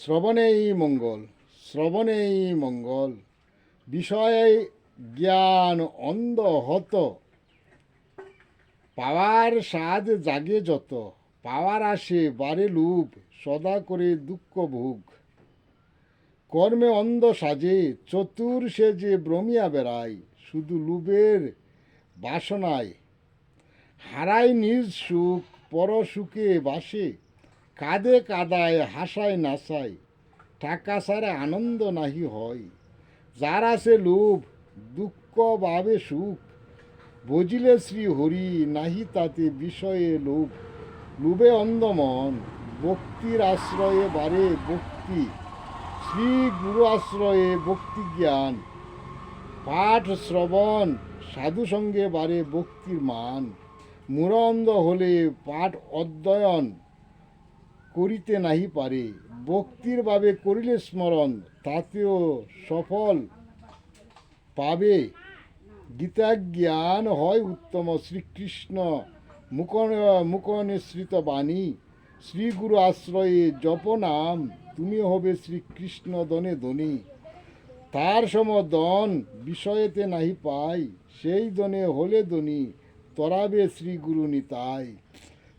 শ্রবণেই মঙ্গল, শ্রবণেই মঙ্গল। বিষয়ে জ্ঞান অন্ধ হত, পাওয়ার স্বাদ জাগে যত, পাওয়ার আসে বারে লুভ, সদা করে দুঃখ ভোগ। কর্মে অন্ধ সাজে, চতুর সে যে ভ্রমিয়া বেড়ায়, শুধু লুভের বাসনায়। হারায় নিজ সুখ, পর সুখে বাসে, কাঁদে কাদায় হাসায় নাচায়, টাকা ছাড়া আনন্দ নাহি হয়। যার আছে লোভ, দুঃখ ভাবে সুখ, বুঝিলে শ্রী হরি নাহি তাতে বিষয়ে লোভ। লোভে অন্ধ মন, ভক্তির আশ্রয়ে বারে ভক্তি, শ্রী গুরু আশ্রয়ে ভক্তি জ্ঞান। পাঠ শ্রবণ সাধু সঙ্গে বারে ভক্তির মান। মূঢ় অন্ধ হলে পাঠ অধ্যয়ন করিতে নাহি পারে, ভক্তির ভাবে করিলে স্মরণ, তাতেও সফল পাবে। গীতা জ্ঞান হয় উত্তম, শ্রীকৃষ্ণ মুখনিসৃত বাণী। শ্রীগুরু আশ্রয়ে জপ নাম, তুমি হবে শ্রীকৃষ্ণ দনে ধনী। তার সম দন বিষয়েতে নাহি পাই, সেই দনে হলে ধনী, তরাবে শ্রীগুরু নিতাই।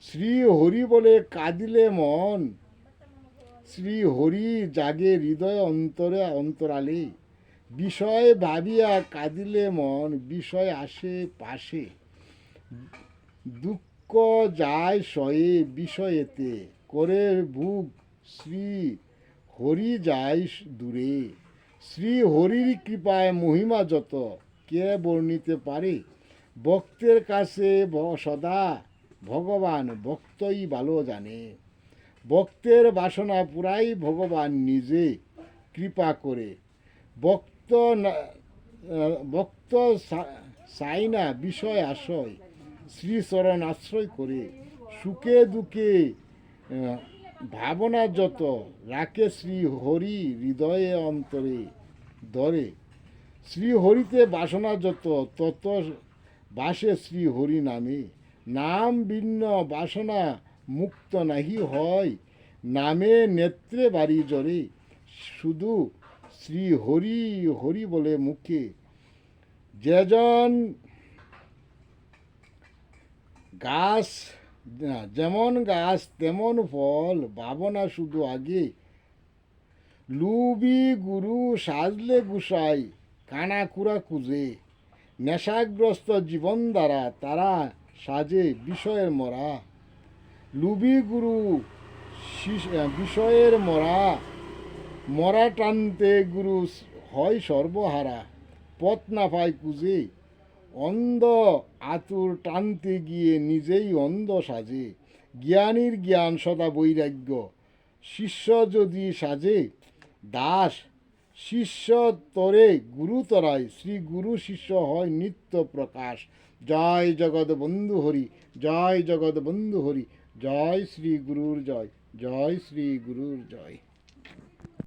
শ্রী হরি বলে কাঁদিলে মন, শ্রী হরি জাগে হৃদয় অন্তরে অন্তরালে। বিষয় ভাবিয়া কাঁদিলে মন, বিষয় আসে পাশে। দুঃখ যায় সয়ে বিষয়েতে, করে ভুগ শ্রী হরি যায় দূরে। শ্রী হরির কৃপায় মহিমা যত, কে বর্ণিতে পারে। ভক্তের কাছে সদা ভগবান, ভক্তই ভালো জানে। ভক্তের বাসনা পুরাই ভগবান নিজে কৃপা করে। ভক্ত চাই না বিষয় আশয়, শ্রীচরণ আশ্রয় করে। সুখে দুঃখে ভাবনা যত, রাখে শ্রী হরি হৃদয়ে অন্তরে ধরে। শ্রী হরিতে বাসনা যত, তত বাসে শ্রী হরি নামে। নাম ভিন্ন বাসনা মুক্ত নাহি হয়, নামে নেত্রে বাড়ি জরে। শুধু শ্রী হরি হরি বলে মুখে, যেজন গাছ, যেমন গাছ তেমন ফল, ভাবনা শুধু আগে। লুবি গুরু সাজলে গুসাই, কানাকুড়া কুজে। নেশাগ্রস্ত জীবন দ্বারা তারা সাজে বিষয়ের মরা। লুবি গুরু বিষয়ের মরা টানতে গুরু হয় সর্বহারা। পথ না পায় কুজে, অন্ধ আতুর টানতে গিয়ে নিজেই অন্ধ সাজে। জ্ঞানীর জ্ঞান সদা বৈরাগ্য, শিষ্য যদি সাজে দাস। শিষ্য তরে গুরু তরায়, শ্রী গুরু শিষ্য হয় নিত্য প্রকাশ। জয় জগৎ বন্ধু হরি, জয় জগৎ বন্ধু হরি, জয় শ্রী গুরুর জয়, জয় শ্রী গুরুর জয়।